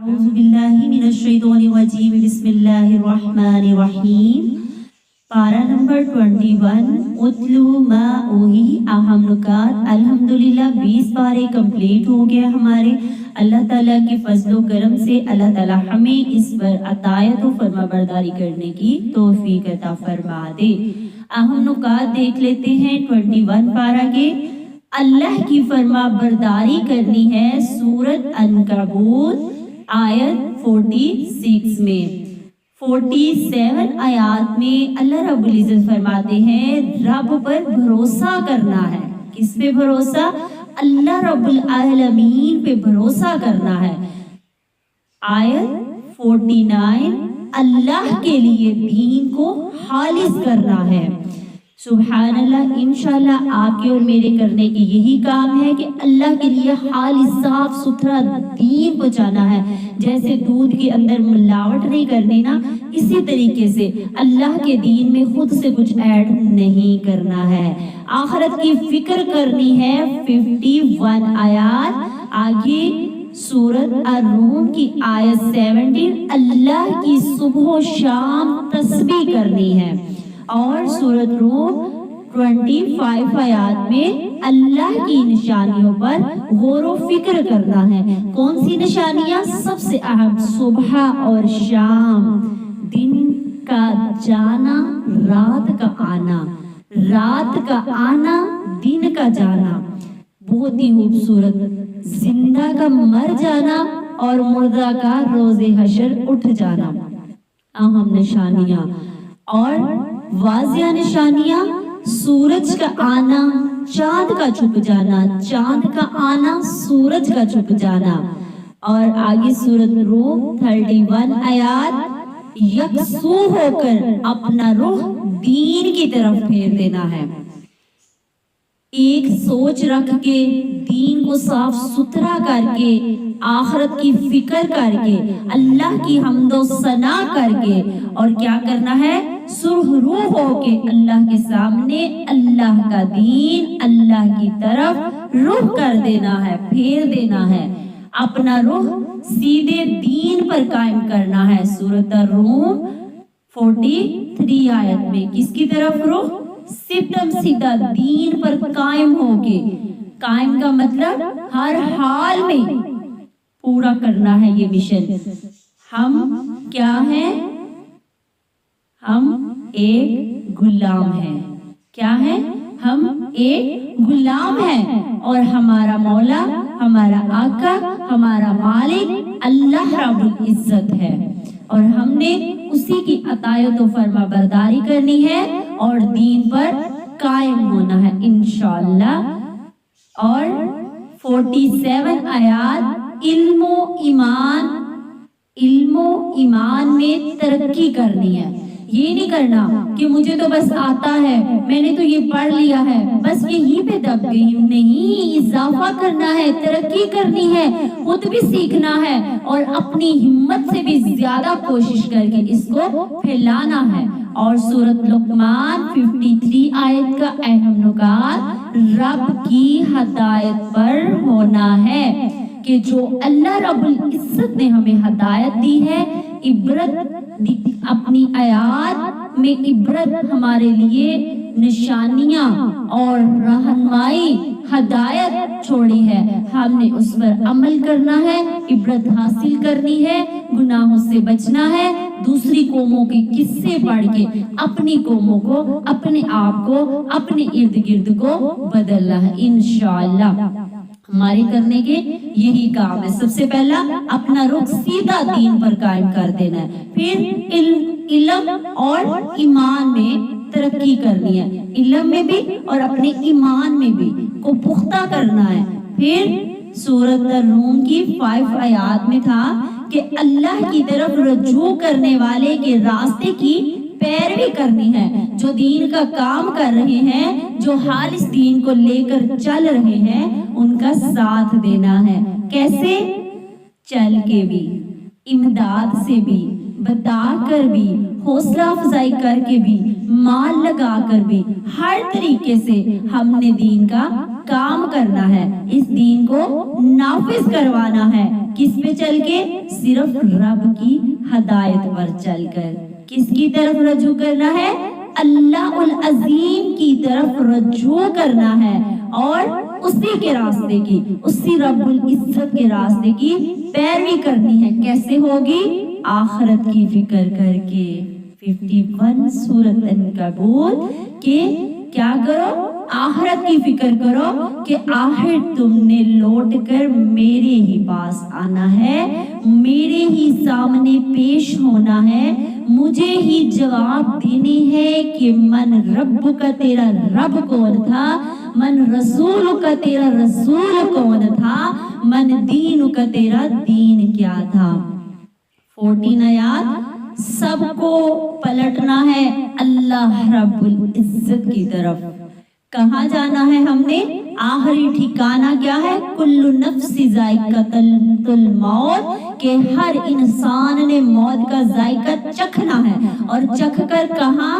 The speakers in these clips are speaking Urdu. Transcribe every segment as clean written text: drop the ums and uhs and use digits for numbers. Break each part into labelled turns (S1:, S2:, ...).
S1: اعوذ باللہ من الشیطان الرجیم بسم اللہ الرحمن الرحیم پارہ نمبر 21 اتلو ما اوحی اہم نکات۔ الحمدللہ 20 پارے کمپلیٹ ہو گیا ہمارے۔ اللہ تعالیٰ کے فضل و کرم سے اللہ تعالیٰ ہمیں اس پر اطاعت و فرما برداری کرنے کی توفیق عطا فرما دے۔ اہم نکات دیکھ لیتے ہیں 21 پارہ کے۔ اللہ کی فرما برداری کرنی ہے سورۃ عنکبوت آیت 46 میں۔ 47 آیات میں اللہ رب العزت فرماتے ہیں رب پر بھروسہ کرنا ہے۔ کس پہ بھروسہ؟ اللہ رب العالمین پہ بھروسہ کرنا ہے۔ آیت 49 اللہ کے لیے دین کو خالص کرنا ہے۔ سبحان اللہ، انشاءاللہ آپ کے اور میرے کرنے کی یہی کام ہے کہ اللہ کے لیے خالص صاف ستھرا دین پہنچانا ہے۔ جیسے دودھ کے اندر ملاوٹ نہیں کرنی نا، اسی طریقے سے اللہ کے دین میں خود سے کچھ ایڈ نہیں کرنا ہے۔ آخرت کی فکر کرنی ہے۔ 51 آیات آگے سورۃ الروم کی آیت 17 اللہ کی صبح و شام تسبیح کرنی ہے۔ اور سورۃ روم 25 آیات میں اللہ کی نشانیوں پر غور و فکر کرنا ہے۔ کون سی نشانیاں؟ سب سے اہم صبح اور شام، دن کا جانا رات کا آنا، رات کا آنا دن کا جانا، بہت ہی خوبصورت، زندہ کا مر جانا اور مردہ کا روز حشر اٹھ جانا، اہم نشانیاں۔ اور واضح نشانیاں سورج کا آنا، چاند کا چھپ جانا، چاند کا آنا، سورج کا چھپ جانا۔ اور آگے سورۃ روم 31 آیات یکسو ہو کر اپنا رخ دین کی طرف پھیر دینا ہے۔ ایک سوچ رکھ کے دین کو صاف ستھرا کر کے آخرت کی فکر کر کے اللہ کی حمد و ثنا کر کے اور کیا کرنا ہے؟ سرخ روح ہو کے اللہ کے سامنے اللہ کا دین اللہ کی طرف رخ کر دینا ہے، پھیر دینا ہے، اپنا رخ سیدھے دین پر قائم کرنا ہے۔ سورۃ الروم 43 آیت میں کس کی طرف رخ؟ سیدھا سیدھا دین پر قائم ہو کے، قائم کا مطلب ہر حال میں پورا کرنا ہے یہ مشن۔ ہم کیا ہیں؟ ہم ایک غلام ہیں۔ کیا ہیں؟ ہم ایک غلام ہیں اور ہمارا مولا، ہمارا آقا، ہمارا مالک اللہ رب العزت ہے، اور ہم نے اسی کی اطاعت و فرما برداری کرنی ہے اور دین پر قائم ہونا ہے انشاءاللہ۔ اور 47 آیات علم و ایمان میں ترقی کرنی ہے۔ یہ نہیں کرنا کہ مجھے تو بس آتا ہے، میں نے تو یہ پڑھ لیا ہے، بس یہیں پہ دب گئی ہوں۔ نہیں، اضافہ کرنا ہے، ترقی کرنی ہے، خود بھی سیکھنا ہے اور اپنی ہمت سے بھی زیادہ کوشش کر کے اس کو پھیلانا ہے۔ اور سورۃ لقمان 53 آیت کا اہم نکات رب کی ہدایت پر ہونا ہے کہ جو اللہ رب العزت نے ہمیں ہدایت دی ہے، عبرت اپنی آیات میں عبرت ہمارے لیے نشانیاں اور رہنمائی ہدایت چھوڑی ہے، ہم نے اس پر عمل کرنا ہے، عبرت حاصل کرنی ہے، گناہوں سے بچنا ہے، دوسری قوموں کے قصے پڑھ کے اپنی قوموں کو، اپنے آپ کو، اپنے ارد گرد کو بدلنا ہے انشاءاللہ۔ ہمارے کرنے کے یہی کام ہے۔ سب سے پہلا اپنا رخ سیدھا دین پر قائم کر دینا ہے، پھر علم اور ایمان میں ترقی کرنی ہے، علم میں بھی اور اپنے ایمان میں بھی کو پختہ کرنا ہے۔ پھر سورۃ الروم کی 5 آیات میں تھا کہ اللہ کی طرف رجوع کرنے والے کے راستے کی پیروی کرنی ہے، جو دین کا کام کر رہے ہیں، جو خالص دین کو لے کر چل رہے ہیں، ان کا ساتھ دینا ہے۔ کیسے؟ چل کے بھی، امداد سے بھی، بتا کر بھی، حوصلہ افزائی کر کے بھی، مال لگا کر بھی، ہر طریقے سے ہم نے دین کا کام کرنا ہے، اس دین کو نافذ کروانا ہے۔ کس پہ چل کے؟ صرف رب کی ہدایت پر چل کر۔ کس کی طرف رجوع کرنا ہے؟ اللہ العظیم کی طرف رجوع کرنا ہے، اور اسی کے راستے کی، اسی رب العزت کے راستے کی پیروی کرنی ہے۔ کیسے ہوگی؟ آخرت کی فکر کر کے۔ 51 سورۃ عنکبوت کہ کیا کرو؟ آخرت کی فکر کرو کہ آخر تم نے لوٹ کر میرے ہی پاس آنا ہے، میرے ہی سامنے پیش ہونا ہے، مجھے ہی جواب دینے ہے کہ من رب کا تیرا رب کون تھا، من رسول کا تیرا رسول کون تھا، من دین کا تیرا دین کیا تھا۔ 14 آیات سب کو پلٹنا ہے اللہ رب العزت کی طرف۔ کہاں جانا ہے ہم نے؟ آخری ٹھکانہ کیا ہے؟ کل نفس ذائقۃ الموت، کہ ہر انسان نے موت کا ذائقہ چکھنا ہے، اور چکھ کر کہاں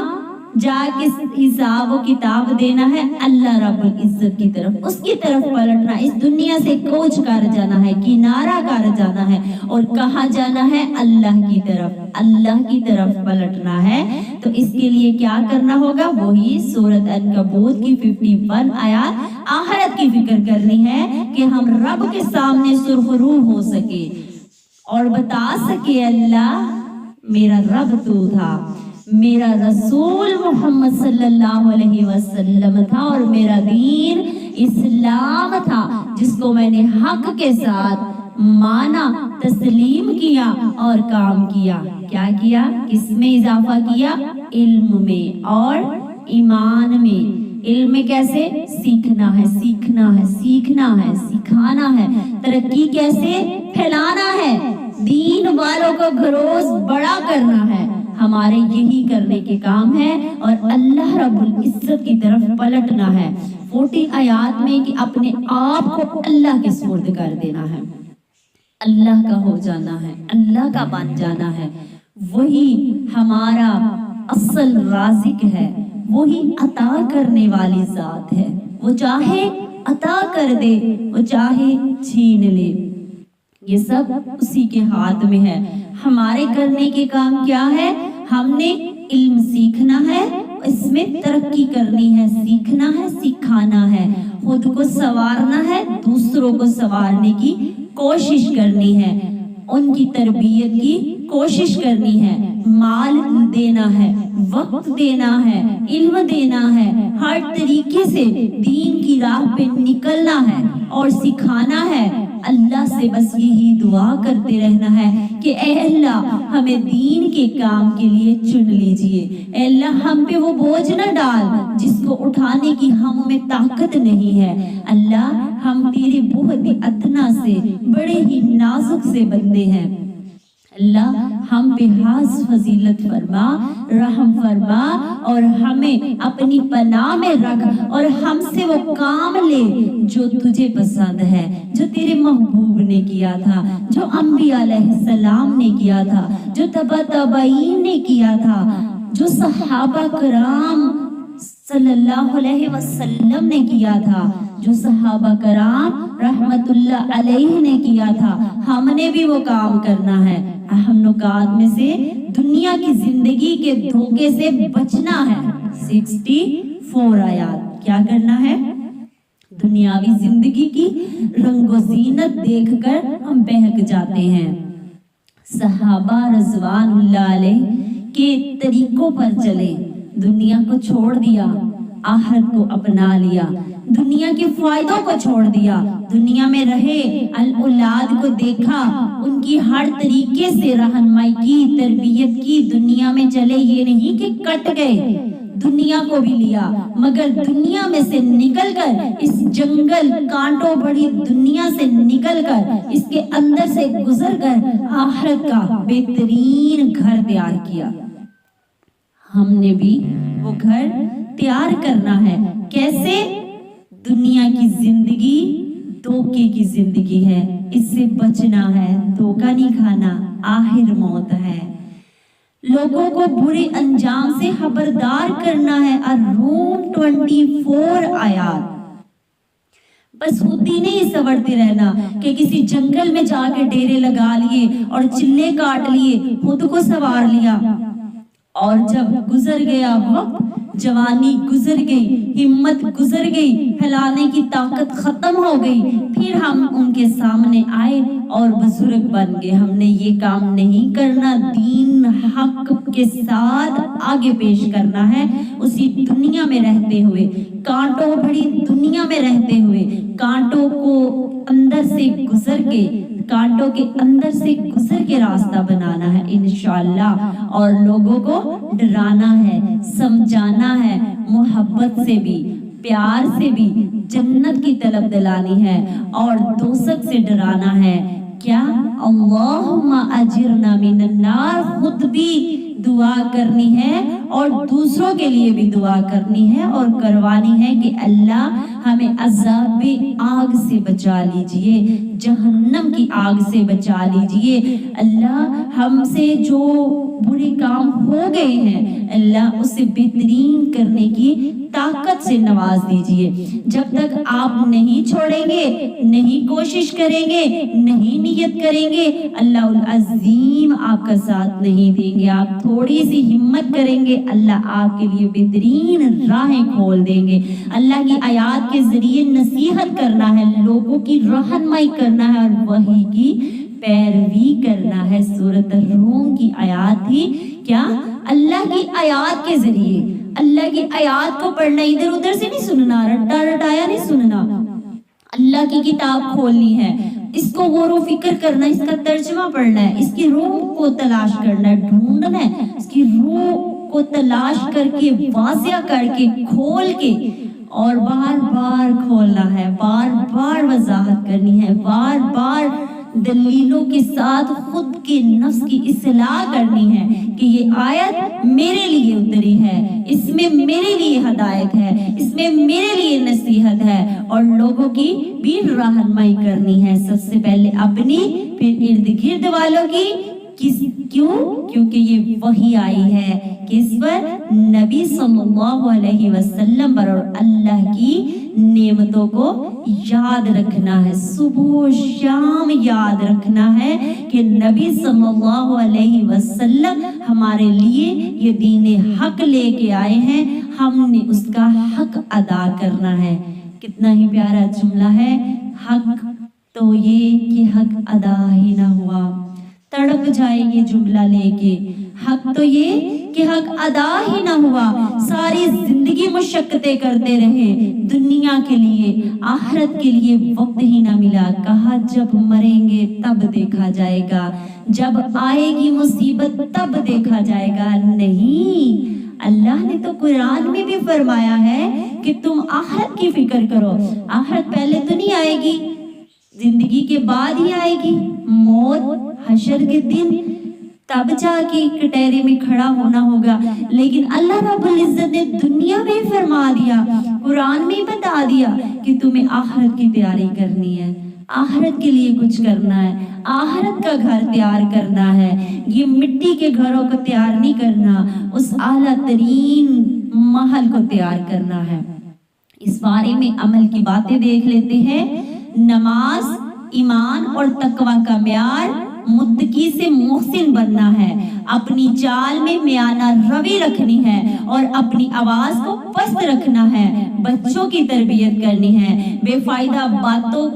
S1: جا کے حساب و کتاب دینا ہے؟ اللہ رب العزت کی طرف، اس کی طرف پلٹنا، اس دنیا سے کوچ کر جانا ہے، کنارہ کر جانا ہے، اور کہاں جانا ہے؟ اللہ کی طرف، اللہ کی طرف پلٹنا ہے۔ تو اس کے لیے کیا کرنا ہوگا؟ وہی سورۃ عنکبوت کی 51 آیات آخرت کی فکر کرنی ہے کہ ہم رب کے سامنے سرخرو ہو سکے اور بتا سکے اللہ میرا رب تو تھا، میرا رسول محمد صلی اللہ علیہ وسلم تھا، اور میرا دین اسلام تھا، جس کو میں نے حق کے ساتھ مانا، تسلیم کیا اور کام کیا۔ کیا کیا؟ کس میں اضافہ کیا؟ علم میں اور ایمان میں۔ علم میں کیسے؟ سیکھنا ہے، سیکھنا ہے، سیکھنا ہے، سکھانا ہے۔ ترقی کیسے؟ پھیلانا ہے، دین والوں کو گھروز بڑا کرنا ہے۔ ہمارے یہی کرنے کے کام ہے، اور اللہ رب العزت کی طرف پلٹنا ہے۔ 14 آیات میں کہ اپنے آپ کو اللہ کے سپرد کر دینا ہے، اللہ کا ہو جانا ہے، اللہ کا بن جانا ہے۔ وہی ہمارا اصل رازق ہے، وہی عطا کرنے والی ذات ہے، وہ چاہے عطا کر دے، وہ چاہے چھین لے، یہ سب اسی کے ہاتھ میں ہے۔ ہمارے کرنے کے کام کیا ہے؟ ہم نے علم سیکھنا ہے، اس میں ترقی کرنی ہے، سیکھنا ہے، سکھانا ہے، خود کو سنوارنا ہے، دوسروں کو سنوارنے کی کوشش کرنی ہے، ان کی تربیت کی کوشش کرنی ہے، مال دینا ہے، وقت دینا ہے، علم دینا ہے، ہر طریقے سے دین کی راہ پہ نکلنا ہے اور سکھانا ہے۔ اللہ سے بس یہی دعا کرتے رہنا ہے کہ اے اللہ ہمیں دین کے کام کے لیے چن لیجئے، اے اللہ ہم پہ وہ بوجھ نہ ڈال جس کو اٹھانے کی ہم میں طاقت نہیں ہے۔ اللہ ہم تیرے بہت ہی ادنا سے، بڑے ہی نازک سے بندے ہیں، اللہ ہم پہ حاض فضیلت فرما، رحم فرما، اور ہمیں اپنی پناہ میں رکھ، اور ہم سے وہ کام لے جو تجھے پسند ہے، جو تیرے محبوب نے کیا تھا، جو انبیاء علیہ السلام نے کیا تھا، جو تبع تابعین نے کیا تھا، جو صحابہ کرام صلی اللہ علیہ وسلم نے کیا تھا، جو صحابہ کرام رحمت اللہ علیہ نے کیا تھا، ہم نے بھی وہ کام کرنا ہے۔ اہم نکات میں سے دنیا کی زندگی کے دھوکے سے بچنا ہے۔ 64 آیات کیا کرنا ہے؟ دنیاوی زندگی کی رنگ و زینت دیکھ کر ہم بہک جاتے ہیں، صحابہ رضوان اللہ علیہ کے طریقوں پر چلے، دنیا کو چھوڑ دیا، آخرت کو اپنا لیا، دنیا کے فائدوں کو چھوڑ دیا، دنیا میں رہے، اولاد کو دیکھا، ان کی ہر طریقے سے رہنمائی کی، تربیت کی، دنیا میں چلے، یہ نہیں کہ کٹ گئے، دنیا کو بھی لیا، مگر دنیا میں سے نکل کر، اس جنگل کانٹوں بڑی دنیا سے نکل کر، اس کے اندر سے گزر کر آخرت کا بہترین گھر تیار کیا۔ ہم نے بھی وہ گھر تیار کرنا ہے۔ کیسے؟ دنیا کی زندگی دھوکے کی زندگی ہے، اس سے بچنا ہے، دھوکہ نہیں کھانا، آخر موت ہے۔ لوگوں کو برے انجام سے خبردار کرنا ہے۔ الروم 24 آیات۔ بس خود ہی نہیں سنورتے رہنا کہ کسی جنگل میں جا کے ڈیرے لگا لیے اور چلے کاٹ لیے، خود کو سنوار لیا، اور جب گزر گیا وقت، جوانی گزر گئی، ہمت گزر گئی، پھیلانے کی طاقت ختم ہو گئی، پھر ہم ان کے سامنے آئے اور بزرگ بن گئے۔ ہم نے یہ کام نہیں کرنا، دین حق کے ساتھ آگے پیش کرنا ہے، اسی دنیا میں رہتے ہوئے، کانٹوں بھری دنیا میں رہتے ہوئے، کانٹوں کو اندر سے گزر کے، کانٹوں کے اندر سے گزر کے راستہ بنانا ہے انشاءاللہ، اور لوگوں کو ڈرانا ہے، سمجھانا ہے، محبت سے بھی، پیار سے بھی، جنت کی طلب دلانی ہے اور دوزخ سے ڈرانا ہے۔ کیا؟ اللہم اجرنا من النار، خود بھی دعا کرنی ہے اور دوسروں کے لیے بھی دعا کرنی ہے اور کروانی ہے کہ اللہ ہمیں عذاب آگ سے بچا لیجئے، جہنم کی آگ سے بچا لیجئے۔ اللہ ہم سے جو برے کام ہو گئے ہیں، اللہ اسے بہترین کرنے کی طاقت سے نواز دیجئے۔ جب تک آپ نہیں چھوڑیں گے، نہیں کوشش کریں گے، نہیں نیت کریں گے، اللہ العظیم آپ کا ساتھ نہیں دیں گے۔ آپ تھوڑی سی ہمت کریں گے، اللہ آپ کے لیے بہترین راہیں کھول دیں گے۔ اللہ کی آیات کے ذریعے نصیحت کرنا ہے، لوگوں کی رہنمائی کرنا ہے اور وحی کی پیروی کرنا ہے۔ سورۃ الروم کی آیات تھی کیا؟ اللہ کی آیات کے ذریعے، اللہ کی آیات کو پڑھنا، ادھر ادھر سے نہیں سننا، رٹا رٹایا نہیں سننا، اللہ کی کتاب کھولنی ہے، اس کو غور و فکر کرنا، اس کا ترجمہ پڑھنا ہے، اس کی روح کو تلاش کرنا ہے، ڈھونڈنا ہے، اس کی روح کو تلاش کر کے، واضح کر کے، کھول کے، اور بار بار کھولنا ہے، بار بار وضاحت کرنی ہے، بار بار دلیلوں کے ساتھ خود کے نفس کی اصلاح کرنی ہے کہ یہ آیت میرے لیے اتری ہے، اس میں میرے لیے ہدایت ہے، اس میں میرے لیے نصیحت ہے، اور لوگوں کی بھی رہنمائی کرنی ہے، سب سے پہلے اپنی، پھر ارد گرد والوں کی۔ کیوں؟ کیونکہ یہ وحی آئی ہے کس پر؟ نبی صلی اللہ علیہ وسلم پر، اور اللہ کی نعمتوں کو یاد رکھنا ہے، صبح و شام یاد رکھنا ہے کہ نبی صلی اللہ علیہ وسلم ہمارے لیے یہ دین حق لے کے آئے ہیں، ہم نے اس کا حق ادا کرنا ہے۔ کتنا ہی پیارا جملہ ہے، حق تو یہ کہ حق ادا ہی نہ ہوا۔ تڑپ جائے یہ جملہ لے کے، حق تو یہ کہ حق ادا ہی نہ ہوا، ساری زندگی مشقتیں کرتے رہے، دنیا کے لیے، آخرت کے لیے وقت ہی نہ ملا۔ کہا جب مریں گے تب دیکھا جائے گا، جب آئے گی مصیبت تب دیکھا جائے گا۔ نہیں، اللہ نے تو قرآن میں بھی فرمایا ہے کہ تم آخرت کی فکر کرو، آخرت پہلے تو نہیں آئے گی، زندگی کے بعد ہی آئے گی، موت حشر کے دن، تب جا کے کٹہرے میں کھڑا ہونا ہوگا۔ لیکن اللہ رب العزت نے دنیا میں فرما دیا، قرآن میں بتا دیا کہ تمہیں آخرت کی تیاری کرنی ہے، آخرت کے لیے کچھ کرنا ہے، آخرت کا گھر تیار کرنا ہے، یہ مٹی کے گھروں کو تیار نہیں کرنا، اس اعلیٰ ترین محل کو تیار کرنا ہے۔ اس بارے میں عمل کی باتیں دیکھ لیتے ہیں۔ نماز ایمان اور تقوی کا معیار، متقی سے محسن بننا ہے، اپنی چال میں میانہ روی رکھنی ہے اور اپنی آواز کو پست رکھنا ہے، بچوں کی تربیت کرنی ہے، بے فائدہ باتوں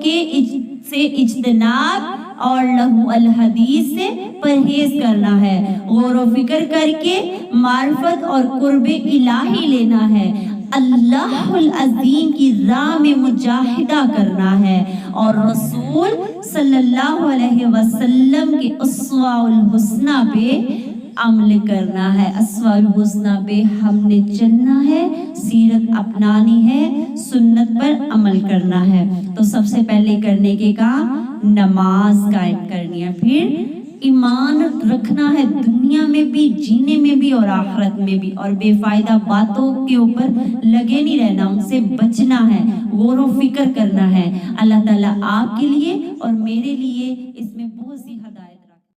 S1: سے اجتناب اور لغو الحدیث سے پرہیز کرنا ہے، غور و فکر کر کے معرفت اور قرب الہی لینا ہے، اللہ العظیم کی راہ میں مجاہدہ کرنا ہے، اور رسول صلی اللہ علیہ وسلم کے اسوہ الحسنہ پہ عمل کرنا ہے۔ اسوہ الحسنہ پہ ہم نے چلنا ہے، سیرت اپنانی ہے، سنت پر عمل کرنا ہے۔ تو سب سے پہلے کرنے کے کام نماز قائم کرنی ہے، پھر ایمان رکھنا ہے، دنیا میں بھی، جینے میں بھی اور آخرت میں بھی، اور بے فائدہ باتوں کے اوپر لگے نہیں رہنا، ان سے بچنا ہے، غور و فکر کرنا ہے۔ اللہ تعالیٰ آپ کے لیے اور میرے لیے اس میں